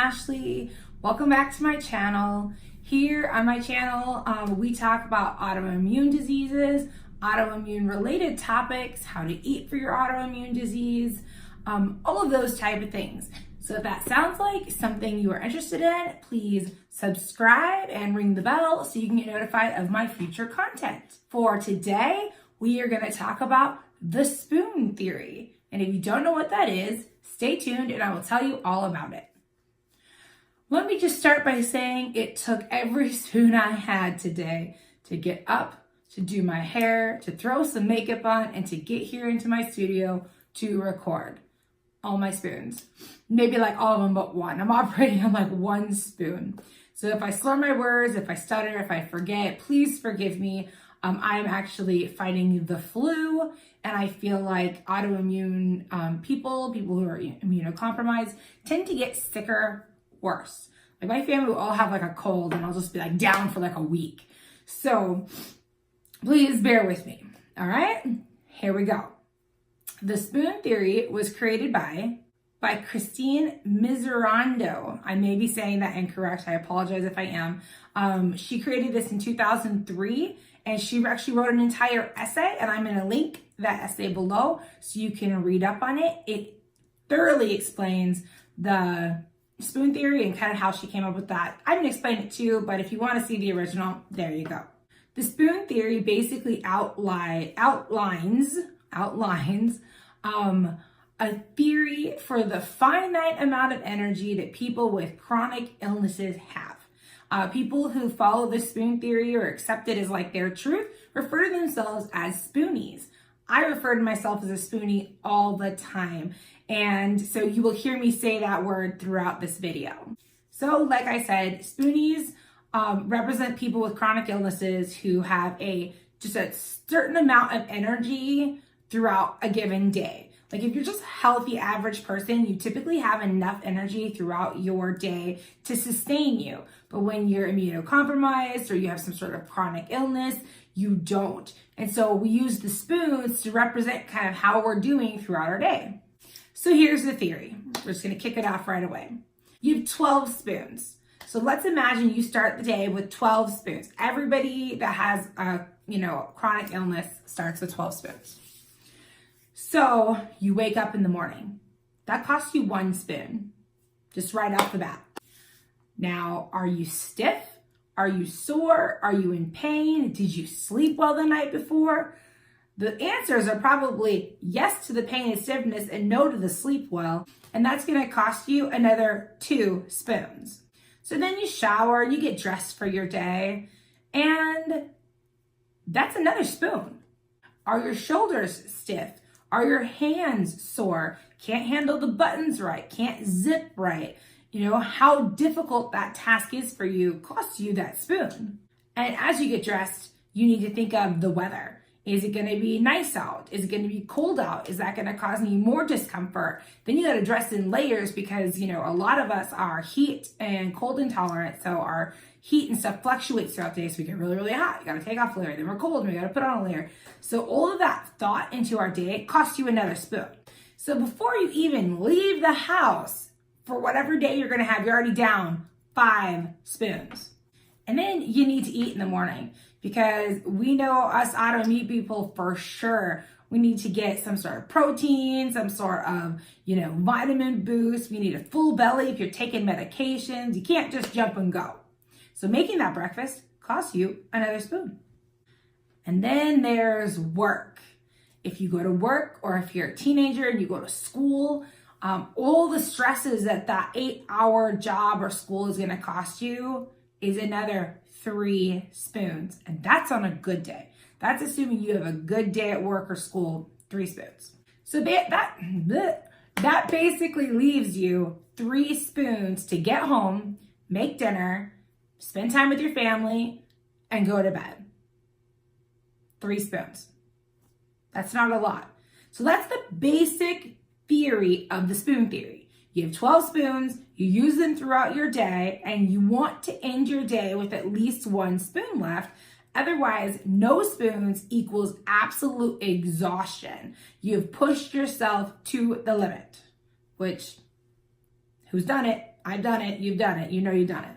Ashley. Welcome back to my channel. Here on my channel, we talk about autoimmune diseases, autoimmune related topics, how to eat for your autoimmune disease, all of those type of things. So if that sounds like something you are interested in, please subscribe and ring the bell so you can get notified of my future content. For today, we are going to talk about the spoon theory. And if you don't know what that is, stay tuned and I will tell you all about it. Let me just start by saying it took every spoon I had today to get up, to do my hair, to throw some makeup on, and to get here into my studio to record. All my spoons. Maybe like all of them but one. I'm operating on like one spoon. So if I slur my words, if I stutter, if I forget, please forgive me. I'm actually fighting the flu, and I feel like autoimmune people who are immunocompromised, tend to get sicker worse. Like my family will all have like a cold and I'll just be like down for like a week. So please bear with me. All right, here we go. The spoon theory was created by Christine Miserando. I may be saying that incorrect. I apologize if I am. She created this in 2003 and she actually wrote an entire essay, and I'm going to link that essay below so you can read up on it. It thoroughly explains the spoon theory and kind of how she came up with that. I'm going to explain it too, but if you want to see the original, there you go. The spoon theory basically outlines a theory for the finite amount of energy that people with chronic illnesses have. People who follow the spoon theory or accept it as like their truth refer to themselves as spoonies. I refer to myself as a spoonie all the time. And so you will hear me say that word throughout this video. So like I said, spoonies represent people with chronic illnesses who have just a certain amount of energy throughout a given day. Like if you're just a healthy average person, you typically have enough energy throughout your day to sustain you. But when you're immunocompromised or you have some sort of chronic illness, you don't. And so we use the spoons to represent kind of how we're doing throughout our day. So here's the theory. We're just going to kick it off right away. You have 12 spoons. So let's imagine you start the day with 12 spoons. Everybody that has a chronic illness starts with 12 spoons. So you wake up in the morning. That costs you 1 spoon, just right off the bat. Now, are you stiff? Are you sore? Are you in pain? Did you sleep well the night before? The answers are probably yes to the pain and stiffness and no to the sleep well. And that's going to cost you another 2 spoons. So then you shower, you get dressed for your day, and that's another spoon. Are your shoulders stiff? Are your hands sore? Can't handle the buttons right? Can't zip right? How difficult that task is for you costs you that spoon. And as you get dressed, you need to think of the weather. Is it going to be nice out? Is it going to be cold out? Is that going to cause me more discomfort? Then you got to dress in layers because, a lot of us are heat and cold intolerant. So our heat and stuff fluctuates throughout the day. So we get really, really hot. You got to take off a layer. Then we're cold and we got to put on a layer. So all of that thought into our day costs you another spoon. So before you even leave the house for whatever day you're going to have, you're already down 5 spoons. And then you need to eat in the morning. Because we know us autoimmune people for sure, we need to get some sort of protein, some sort of, vitamin boost. We need a full belly if you're taking medications. You can't just jump and go. So making that breakfast costs you another spoon. And then there's work. If you go to work or if you're a teenager and you go to school, all the stresses that 8-hour job or school is going to cost you is another 3 spoons. And that's on a good day. That's assuming you have a good day at work or school, 3 spoons. So that basically leaves you 3 spoons to get home, make dinner, spend time with your family, and go to bed. 3 spoons. That's not a lot. So that's the basic theory of the spoon theory. You have 12 spoons, you use them throughout your day, and you want to end your day with at least 1 spoon left. Otherwise, no spoons equals absolute exhaustion. You've pushed yourself to the limit, which, who's done it? I've done it. You've done it. You know you've done it.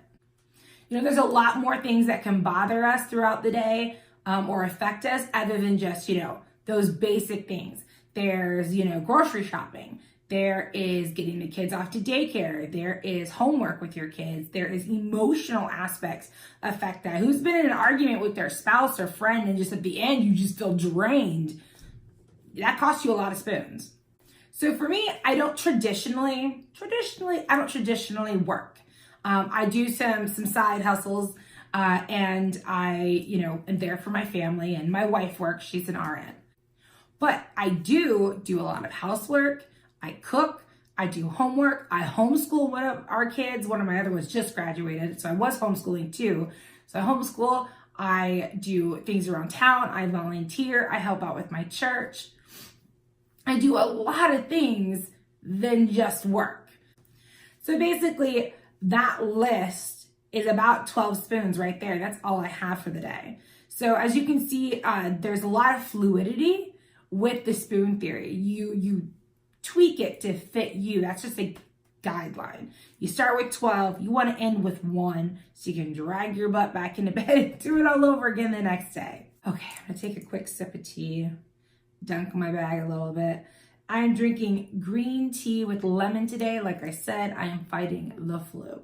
You know, there's a lot more things that can bother us throughout the day or affect us other than just, you know, those basic things. There's, you know, grocery shopping. There is getting the kids off to daycare. There is homework with your kids. There is emotional aspects affect that. Who's been in an argument with their spouse or friend and just at the end, you just feel drained? That costs you a lot of spoons. So for me, I don't traditionally work. I do some side hustles and I, you know, am there for my family, and my wife works, she's an RN. But I do a lot of housework. I cook, I do homework, I homeschool one of our kids. One of my other ones just graduated, so I was homeschooling too. So I homeschool, I do things around town, I volunteer, I help out with my church. I do a lot of things than just work. So basically, that list is about 12 spoons right there. That's all I have for the day. So as you can see, there's a lot of fluidity with the spoon theory. You tweak it to fit you. That's just a guideline. You start with 12. You want to end with 1 so you can drag your butt back into bed and do it all over again the next day. Okay, I'm going to take a quick sip of tea, dunk my bag a little bit. I am drinking green tea with lemon today. Like I said, I am fighting the flu.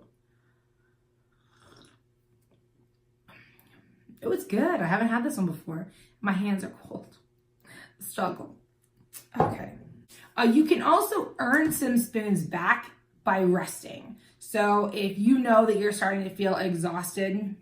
It was good. I haven't had this one before. My hands are cold. Struggle. Okay. You can also earn some spoons back by resting. So if you know that you're starting to feel exhausted,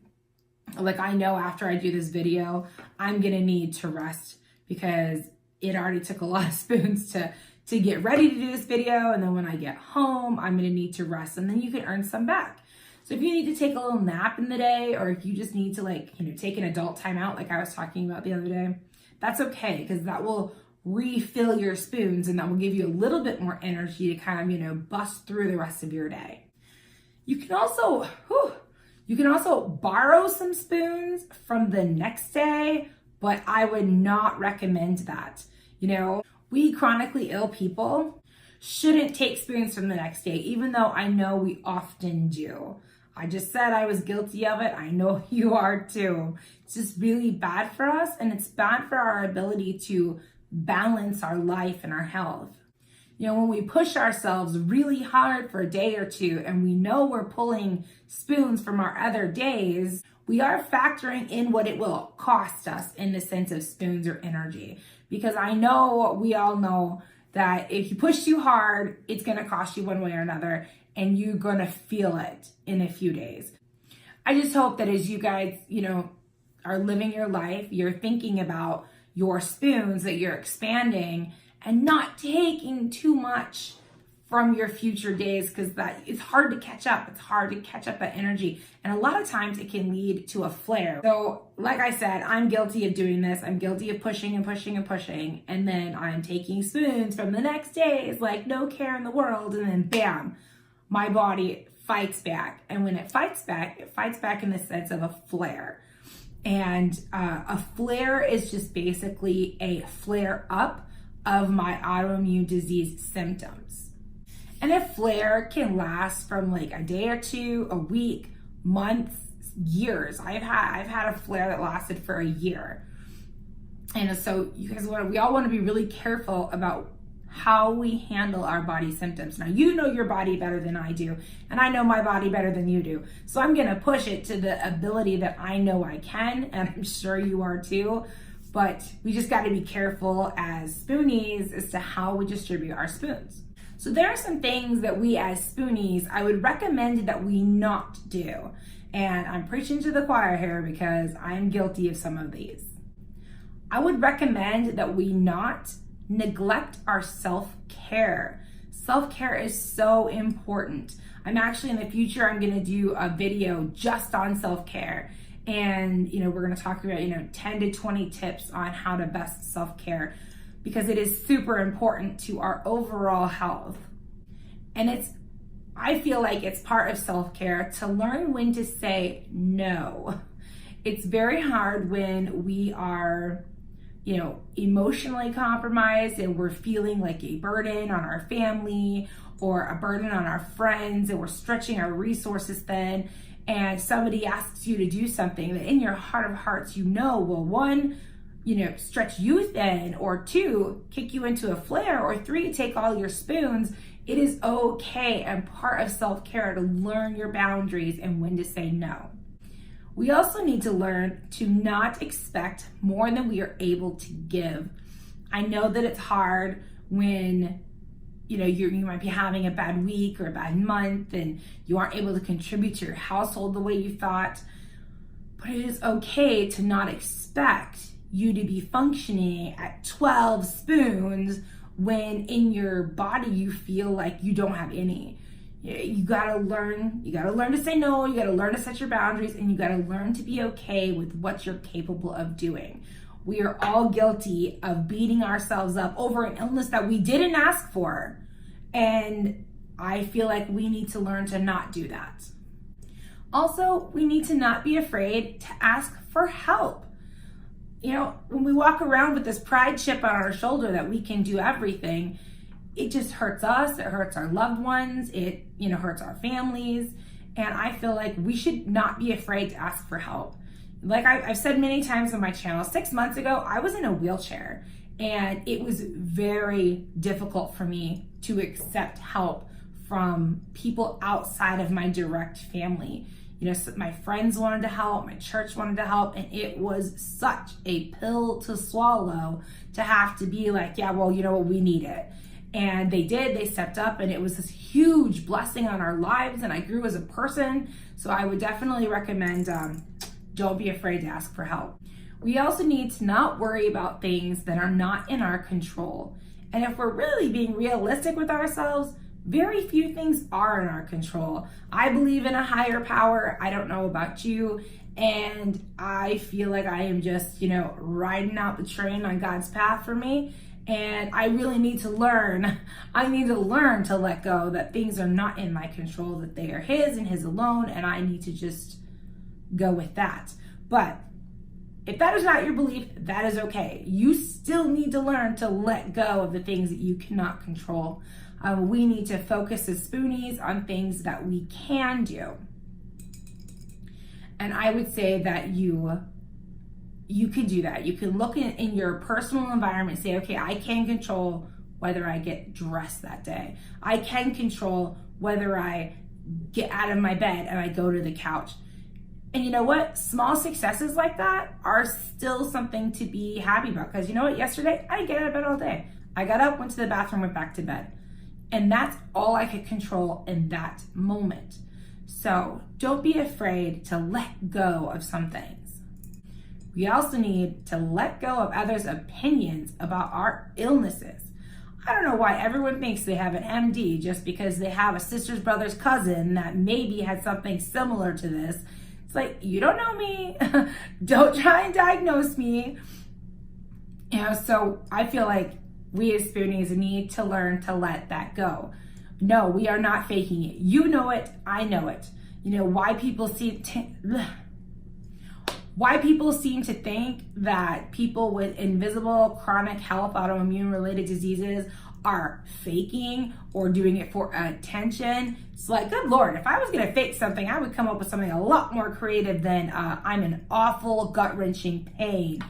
like I know after I do this video, I'm gonna need to rest because it already took a lot of spoons to get ready to do this video. And then when I get home, I'm gonna need to rest, and then you can earn some back. So if you need to take a little nap in the day, or if you just need to, like, you know, take an adult time out like I was talking about the other day, that's okay, because that will refill your spoons and that will give you a little bit more energy to kind of, you know, bust through the rest of your day. You can also borrow some spoons from the next day, but I would not recommend that. You know, we chronically ill people shouldn't take spoons from the next day, even though I know we often do. I just said I was guilty of it. I know you are too. It's just really bad for us, and it's bad for our ability to balance our life and our health. You know, when we push ourselves really hard for a day or two and we know we're pulling spoons from our other days, we are factoring in what it will cost us in the sense of spoons or energy. Because I know, we all know that if you push too hard, it's going to cost you one way or another, and you're going to feel it in a few days. I just hope that as you guys, you know, are living your life, you're thinking about your spoons, that you're expanding and not taking too much from your future days, because that it's hard to catch up. It's hard to catch up that energy. And a lot of times it can lead to a flare. So like I said, I'm guilty of doing this. I'm guilty of pushing and pushing and pushing. And then I'm taking spoons from the next day. It's like no care in the world. And then bam, my body fights back. And when it fights back in the sense of a flare. And a flare is just basically a flare up of my autoimmune disease symptoms. And a flare can last from like a day or two, a week, months, years. I've had a flare that lasted for a year. And so you guys we all want to be really careful about how we handle our body symptoms. Now, you know your body better than I do, and I know my body better than you do. So I'm going to push it to the ability that I know I can, and I'm sure you are too. But we just got to be careful as spoonies as to how we distribute our spoons. So there are some things that we as spoonies, I would recommend that we not do. And I'm preaching to the choir here because I'm guilty of some of these. I would recommend that we not neglect our self-care. Self-care is so important. I'm actually in the future, I'm going to do a video just on self-care. And, you know, we're going to talk about, 10 to 20 tips on how to best self-care, because it is super important to our overall health. And I feel like it's part of self-care to learn when to say no. It's very hard when we are emotionally compromised and we're feeling like a burden on our family or a burden on our friends, and we're stretching our resources thin, and somebody asks you to do something that in your heart of hearts, will one, stretch you thin, or two, kick you into a flare, or three, take all your spoons. It is okay and part of self-care to learn your boundaries and when to say no. We also need to learn to not expect more than we are able to give. I know that it's hard when you might be having a bad week or a bad month and you aren't able to contribute to your household the way you thought, but it is okay to not expect you to be functioning at 12 spoons when in your body you feel like you don't have any. You gotta learn to say no, you gotta learn to set your boundaries, and you gotta learn to be okay with what you're capable of doing. We are all guilty of beating ourselves up over an illness that we didn't ask for. And I feel like we need to learn to not do that. Also, we need to not be afraid to ask for help. When we walk around with this pride chip on our shoulder that we can do everything, it just hurts us, it hurts our loved ones, it hurts our families. And I feel like we should not be afraid to ask for help. Like I've said many times on my channel, 6 months ago, I was in a wheelchair and it was very difficult for me to accept help from people outside of my direct family. So my friends wanted to help, my church wanted to help, and it was such a pill to swallow to have to be like, yeah, well, we need it. And they stepped up, and it was this huge blessing on our lives, and I grew as a person. So I would definitely recommend, don't be afraid to ask for help. We also need to not worry about things that are not in our control. And if we're really being realistic with ourselves, very few things are in our control. I believe in a higher power. I don't know about you. And I feel like I am just, riding out the train on God's path for me. And I really need to learn. I need to learn to let go that things are not in my control, that they are His and His alone. And I need to just go with that. But if that is not your belief, that is okay. You still need to learn to let go of the things that you cannot control. We need to focus as spoonies on things that we can do. And I would say that you can do that. You can look in your personal environment and say, okay, I can control whether I get dressed that day. I can control whether I get out of my bed and I go to the couch. And you know what? Small successes like that are still something to be happy about. Because you know what? Yesterday, I didn't get out of bed all day. I got up, went to the bathroom, went back to bed. And that's all I could control in that moment. So don't be afraid to let go of some things. We also need to let go of others' opinions about our illnesses. I don't know why everyone thinks they have an MD just because they have a sister's brother's cousin that maybe had something similar to this. It's like, you don't know me. Don't try and diagnose me. So I feel like we as spoonies need to learn to let that go. No, we are not faking it. You know it, I know it. Why people seem to think that people with invisible chronic health autoimmune related diseases are faking or doing it for attention. It's like, good Lord, if I was gonna fake something, I would come up with something a lot more creative than I'm in awful gut-wrenching pain.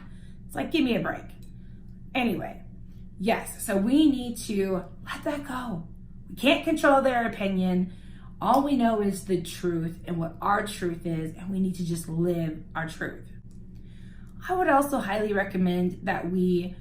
It's like, give me a break. Anyway, yes, so we need to let that go. We can't control their opinion. All we know is the truth and what our truth is, and we need to just live our truth. I would also highly recommend that we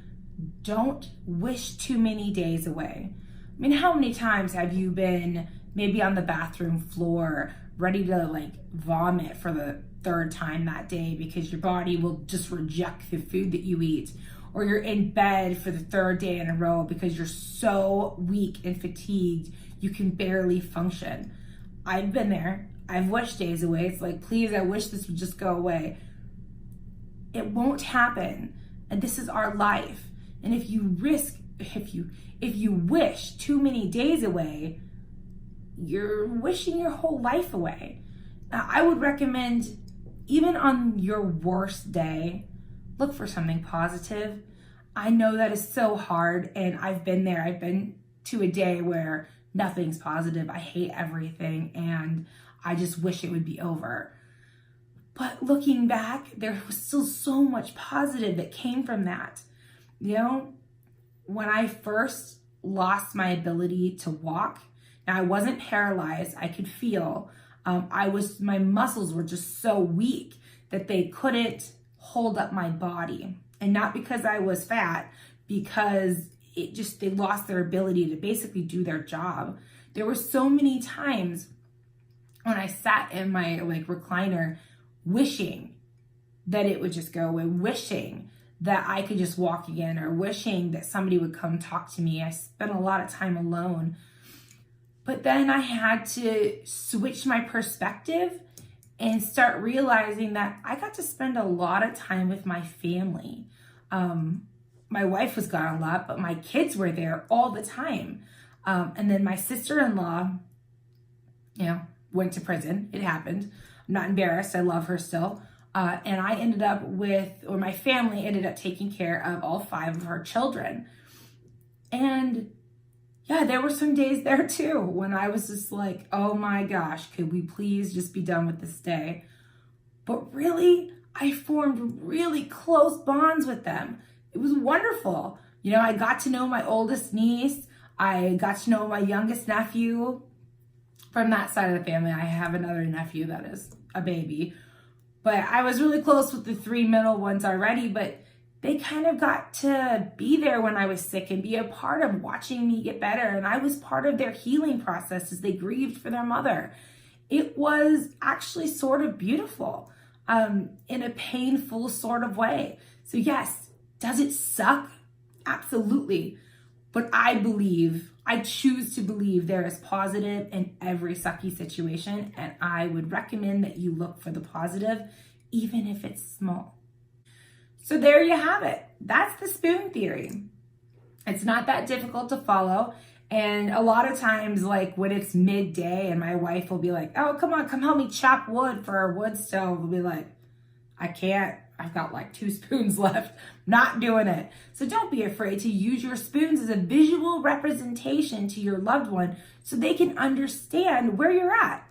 don't wish too many days away. I mean, how many times have you been maybe on the bathroom floor ready to vomit for the third time that day because your body will just reject the food that you eat? Or you're in bed for the third day in a row because you're so weak and fatigued, you can barely function. I've been there. I've wished days away. It's like, please, I wish this would just go away. It won't happen. And this is our life. And if you wish too many days away, you're wishing your whole life away. Now, I would recommend, even on your worst day, look for something positive. I know that is so hard, and I've been there. I've been to a day where nothing's positive. I hate everything, and I just wish it would be over. But looking back, there was still so much positive that came from that. You know, when I first lost my ability to walk, now I wasn't paralyzed, I could feel. My muscles were just so weak that they couldn't hold up my body. And not because I was fat, because they lost their ability to basically do their job. There were so many times when I sat in my recliner wishing that it would just go away, wishing that I could just walk again, or wishing that somebody would come talk to me. I spent a lot of time alone. But then I had to switch my perspective and start realizing that I got to spend a lot of time with my family. My wife was gone a lot, but my kids were there all the time. And then my sister-in-law, went to prison. It happened. I'm not embarrassed. I love her still. And my family ended up taking care of all 5 of her children. And yeah, there were some days there too when I was just like, oh my gosh, could we please just be done with this day? But really, I formed really close bonds with them. It was wonderful. I got to know my oldest niece. I got to know my youngest nephew. From that side of the family, I have another nephew that is a baby. But I was really close with the 3 middle ones already, but they kind of got to be there when I was sick and be a part of watching me get better. And I was part of their healing process as they grieved for their mother. It was actually sort of beautiful, in a painful sort of way. So yes, does it suck? Absolutely. But I choose to believe there is positive in every sucky situation. And I would recommend that you look for the positive, even if it's small. So there you have it. That's the spoon theory. It's not that difficult to follow. And a lot of times, when it's midday and my wife will be like, oh, come on, come help me chop wood for our wood stove. We'll be like, I can't. I've got 2 spoons left. Not doing it. So don't be afraid to use your spoons as a visual representation to your loved one so they can understand where you're at.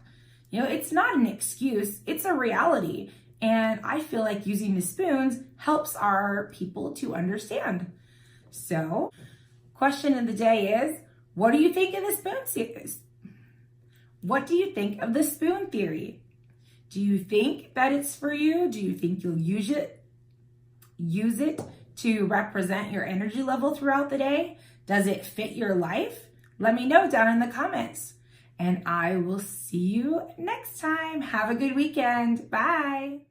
It's not an excuse. It's a reality. And I feel like using the spoons helps our people to understand. So, question of the day is, what do you think of the spoon series? What do you think of the spoon theory? Do you think that it's for you? Do you think you'll use it to represent your energy level throughout the day? Does it fit your life? Let me know down in the comments. And I will see you next time. Have a good weekend. Bye.